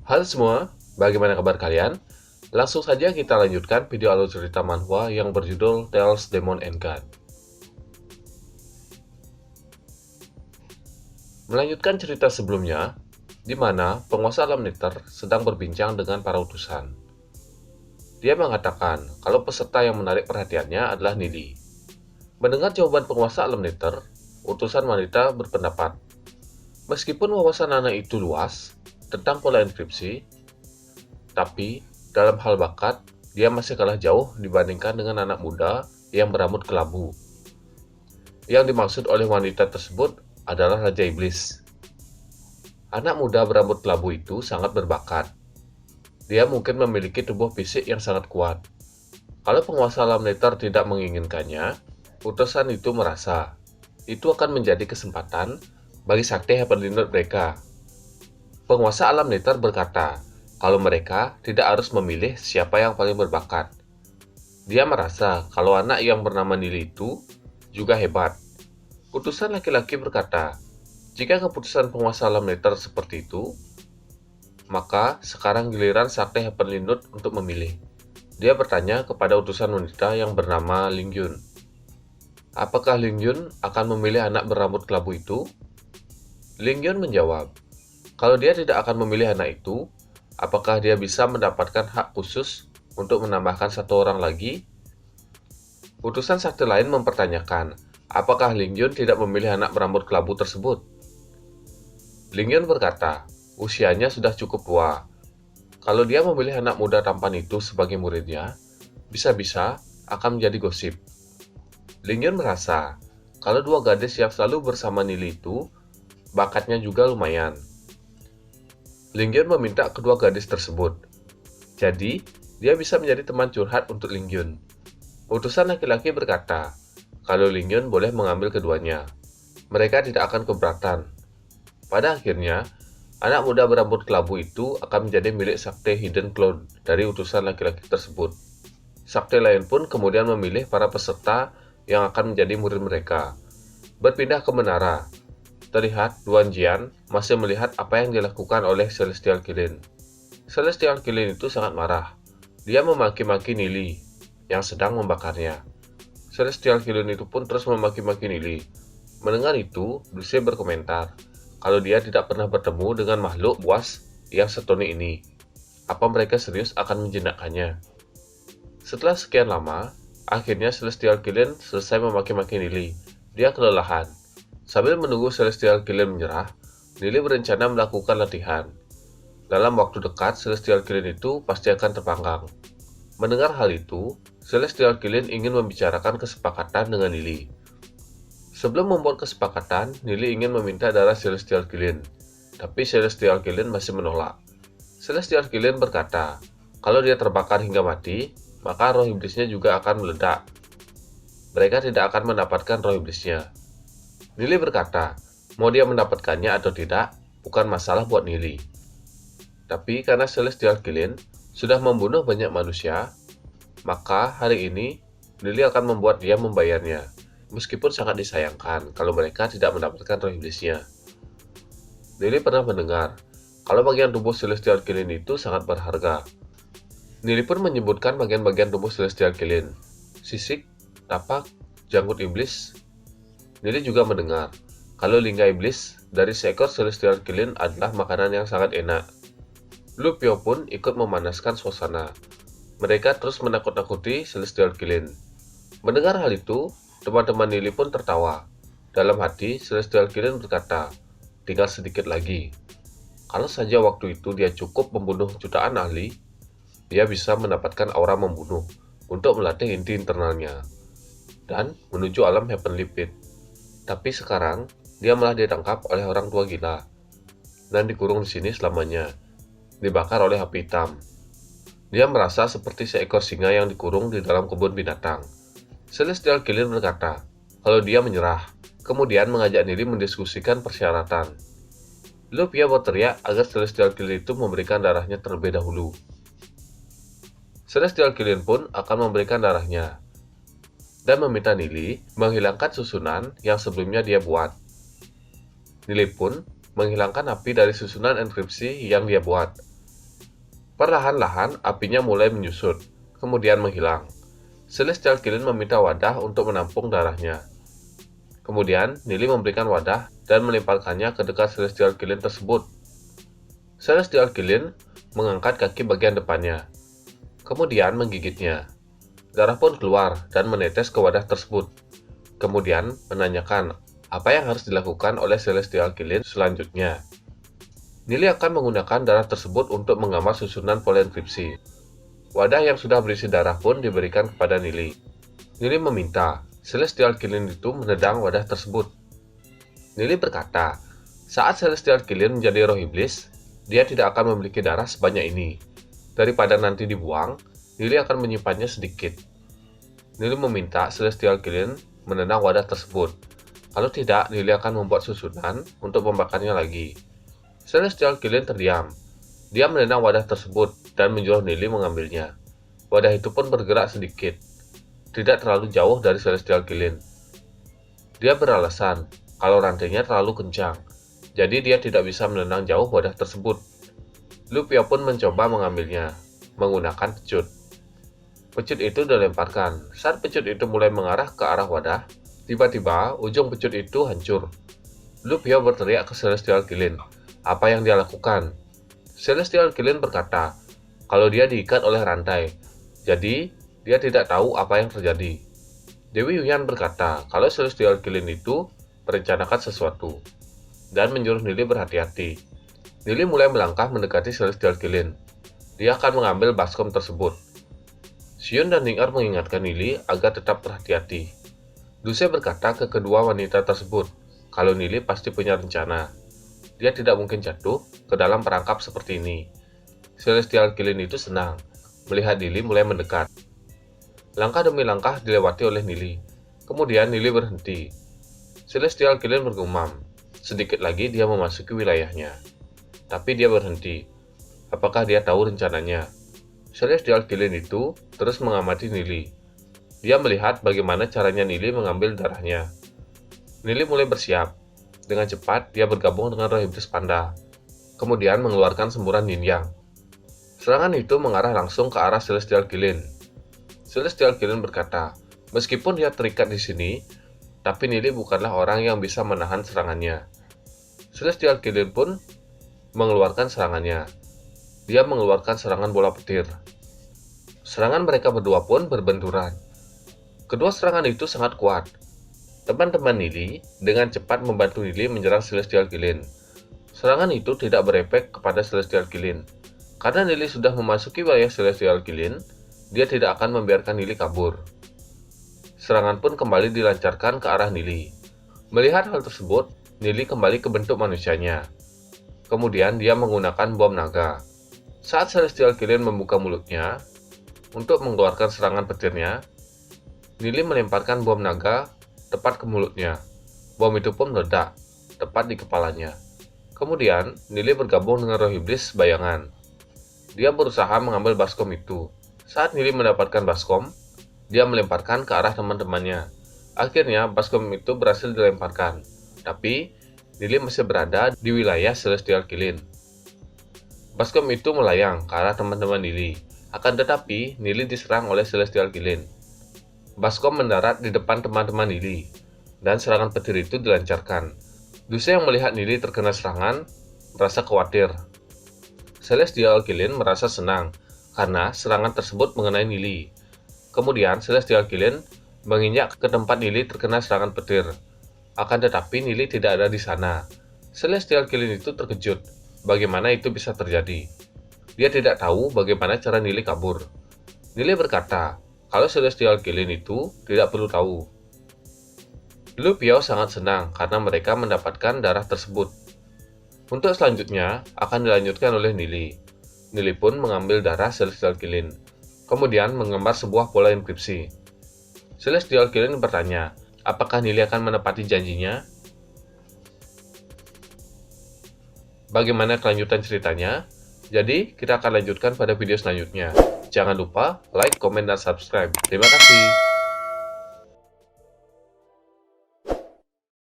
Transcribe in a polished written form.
Halo semua, bagaimana kabar kalian? Langsung saja kita lanjutkan video alur cerita manhwa yang berjudul Tales Demon and God. Melanjutkan cerita sebelumnya, di mana penguasa alam Nether sedang berbincang dengan para utusan. Dia mengatakan kalau peserta yang menarik perhatiannya adalah Nili. Mendengar jawaban penguasa alam Nether, utusan wanita berpendapat, meskipun wawasan anak itu luas tentang pola enkripsi, tapi dalam hal bakat, dia masih kalah jauh dibandingkan dengan anak muda yang berambut kelabu. Yang dimaksud oleh wanita tersebut adalah Raja Iblis. Anak muda berambut kelabu itu sangat berbakat. Dia mungkin memiliki tubuh fisik yang sangat kuat. Kalau penguasa alam Nether tidak menginginkannya, utusan itu merasa itu akan menjadi kesempatan bagi sakti Heavenly Note mereka. Penguasa alam Nether berkata kalau mereka tidak harus memilih siapa yang paling berbakat. Dia merasa kalau anak yang bernama Nili itu juga hebat. Utusan laki-laki berkata, jika keputusan penguasa alam Nether seperti itu, maka sekarang giliran sakti Heavenly Note untuk memilih. Dia bertanya kepada utusan wanita yang bernama Lingyun. Apakah Lingyun akan memilih anak berambut kelabu itu? Lingyun menjawab, kalau dia tidak akan memilih anak itu, apakah dia bisa mendapatkan hak khusus untuk menambahkan satu orang lagi? Utusan sakti lain mempertanyakan, apakah Lingyun tidak memilih anak berambut kelabu tersebut? Lingyun berkata, usianya sudah cukup tua. Kalau dia memilih anak muda tampan itu sebagai muridnya, bisa-bisa akan menjadi gosip. Lingyun merasa, kalau dua gadis yang selalu bersama Nili itu, bakatnya juga lumayan. Lingyun meminta kedua gadis tersebut. Jadi, dia bisa menjadi teman curhat untuk Lingyun. Utusan laki-laki berkata, kalau Lingyun boleh mengambil keduanya. Mereka tidak akan keberatan. Pada akhirnya, anak muda berambut kelabu itu akan menjadi milik sakti Hidden Cloud dari utusan laki-laki tersebut. Sakti lain pun kemudian memilih para peserta yang akan menjadi murid mereka. Berpindah ke menara. Terlihat Duan Jian masih melihat apa yang dilakukan oleh Celestial Kilin. Celestial Kilin itu sangat marah. Dia memaki-maki Nili yang sedang membakarnya. Celestial Kilin itu pun terus memaki-maki Nili. Mendengar itu, Blissey berkomentar kalau dia tidak pernah bertemu dengan makhluk buas yang setoni ini. Apa mereka serius akan menjinakkannya? Setelah sekian lama, akhirnya Celestial Kilin selesai memaki-maki Nili. Dia kelelahan. Sambil menunggu Celestial Kilin menyerah, Nili berencana melakukan latihan. Dalam waktu dekat, Celestial Kilin itu pasti akan terpanggang. Mendengar hal itu, Celestial Kilin ingin membicarakan kesepakatan dengan Nili. Sebelum membuat kesepakatan, Nili ingin meminta darah Celestial Kilin, tapi Celestial Kilin masih menolak. Celestial Kilin berkata, kalau dia terbakar hingga mati, maka roh iblisnya juga akan meledak. Mereka tidak akan mendapatkan roh iblisnya. Nili berkata, mau dia mendapatkannya atau tidak, bukan masalah buat Nili. Tapi karena Celestial Kilin sudah membunuh banyak manusia, maka hari ini Nili akan membuat dia membayarnya, meskipun sangat disayangkan kalau mereka tidak mendapatkan roh iblisnya. Nili pernah mendengar kalau bagian tubuh Celestial Kilin itu sangat berharga. Nili pun menyebutkan bagian-bagian tubuh Celestial Kilin, sisik, tapak, janggut iblis. Nili juga mendengar kalau lingga iblis dari seekor Celestial Kilin adalah makanan yang sangat enak. Lu Pyo pun ikut memanaskan suasana. Mereka terus menakut-nakuti Celestial Kilin. Mendengar hal itu, teman-teman Nili pun tertawa. Dalam hati, Celestial Kilin berkata, tinggal sedikit lagi. Kalau saja waktu itu dia cukup membunuh jutaan ahli, dia bisa mendapatkan aura membunuh untuk melatih inti internalnya dan menuju alam Heavenly Pit. Tapi sekarang, dia malah ditangkap oleh orang tua gila dan dikurung di sini selamanya, dibakar oleh api hitam. Dia merasa seperti seekor singa yang dikurung di dalam kebun binatang. Celestial Kilin berkata, kalau dia menyerah, kemudian mengajak Nili mendiskusikan persyaratan. Lu Pia berteriak agar Celestial Kilin itu memberikan darahnya terlebih dahulu. Celestial Kilin pun akan memberikan darahnya dan meminta Nili menghilangkan susunan yang sebelumnya dia buat. Nili pun menghilangkan api dari susunan enkripsi yang dia buat. Perlahan-lahan apinya mulai menyusut, kemudian menghilang. Celestial Kilin meminta wadah untuk menampung darahnya. Kemudian, Nili memberikan wadah dan melemparkannya ke dekat Celestial Kilin tersebut. Celestial Kilin mengangkat kaki bagian depannya, kemudian menggigitnya. Darah pun keluar dan menetes ke wadah tersebut. Kemudian menanyakan apa yang harus dilakukan oleh Celestial Kilin selanjutnya. Nili akan menggunakan darah tersebut untuk menggambar susunan pola enkripsi. Wadah yang sudah berisi darah pun diberikan kepada Nili. Nili meminta Celestial Kilin itu menendang wadah tersebut. Nili berkata, saat Celestial Kilin menjadi roh iblis, dia tidak akan memiliki darah sebanyak ini. Daripada nanti dibuang, Nili akan menyimpannya sedikit. Nili meminta Celestial Kilin menendang wadah tersebut. Kalau tidak, Nili akan membuat susunan untuk membakarnya lagi. Celestial Kilin terdiam. Dia menendang wadah tersebut dan menyuruh Nili mengambilnya. Wadah itu pun bergerak sedikit, tidak terlalu jauh dari Celestial Kilin. Dia beralasan kalau rantainya terlalu kencang, jadi dia tidak bisa menendang jauh wadah tersebut. Lupio pun mencoba mengambilnya, menggunakan pecut. Pecut itu dilemparkan. Saat pecut itu mulai mengarah ke arah wadah, tiba-tiba ujung pecut itu hancur. Lupio berteriak ke Celestial Kilin. Apa yang dia lakukan? Celestial Kilin berkata kalau dia diikat oleh rantai, jadi dia tidak tahu apa yang terjadi. Dewi Yuyan berkata kalau Celestial Kilin itu merencanakan sesuatu dan menyuruh Nili berhati-hati. Nili mulai melangkah mendekati Celestial Kilin. Dia akan mengambil baskom tersebut. Xion dan Ning Er mengingatkan Nili agar tetap berhati-hati. Luce berkata ke kedua wanita tersebut kalau Nili pasti punya rencana. Dia tidak mungkin jatuh ke dalam perangkap seperti ini. Celestial Kilin itu senang melihat Nili mulai mendekat. Langkah demi langkah dilewati oleh Nili. Kemudian Nili berhenti. Celestial Kilin bergumam. Sedikit lagi dia memasuki wilayahnya. Tapi dia berhenti. Apakah dia tahu rencananya? Celestial Kilin itu terus mengamati Nili. Dia melihat bagaimana caranya Nili mengambil darahnya. Nili mulai bersiap. Dengan cepat, dia bergabung dengan roh iblis panda. Kemudian mengeluarkan semburan yin yang. Serangan itu mengarah langsung ke arah Celestial Kilin. Celestial Kilin berkata, meskipun dia terikat di sini, tapi Nili bukanlah orang yang bisa menahan serangannya. Celestial Kilin pun mengeluarkan serangannya. Dia mengeluarkan serangan bola petir. Serangan mereka berdua pun berbenturan. Kedua serangan itu sangat kuat. Teman-teman Nili dengan cepat membantu Nili menyerang Celestial Kilin. Serangan itu tidak berefek kepada Celestial Kilin. Karena Nili sudah memasuki wilayah Celestial Kilin, dia tidak akan membiarkan Nili kabur. Serangan pun kembali dilancarkan ke arah Nili. Melihat hal tersebut, Nili kembali ke bentuk manusianya. Kemudian dia menggunakan bom naga. Saat Celestial Kilin membuka mulutnya untuk mengeluarkan serangan petirnya, Nili melemparkan bom naga tepat ke mulutnya. Bom itu pun meledak, tepat di kepalanya. Kemudian, Nili bergabung dengan roh iblis bayangan. Dia berusaha mengambil baskom itu. Saat Nili mendapatkan baskom, dia melemparkan ke arah teman-temannya. Akhirnya, baskom itu berhasil dilemparkan. Tapi, Nili masih berada di wilayah Celestial Kilin. Baskom itu melayang ke arah teman-teman Nili. Akan tetapi, Nili diserang oleh Celestial Kilin. Baskom mendarat di depan teman-teman Nili, dan serangan petir itu dilancarkan. Luce yang melihat Nili terkena serangan, merasa khawatir. Celestial Kilin merasa senang, karena serangan tersebut mengenai Nili. Kemudian, Celestial Kilin menginjak ke tempat Nili terkena serangan petir. Akan tetapi, Nili tidak ada di sana. Celestial Kilin itu terkejut. Bagaimana itu bisa terjadi? Dia tidak tahu bagaimana cara Nili kabur. Nili berkata, kalau Celestial Kilin itu tidak perlu tahu. Lu Piao sangat senang karena mereka mendapatkan darah tersebut. Untuk selanjutnya akan dilanjutkan oleh Nili. Nili pun mengambil darah Celestial Kilin, kemudian menggambar sebuah pola enkripsi. Celestial Kilin bertanya, apakah Nili akan menepati janjinya? Bagaimana kelanjutan ceritanya? Jadi, kita akan lanjutkan pada video selanjutnya. Jangan lupa like, komen, dan subscribe. Terima kasih.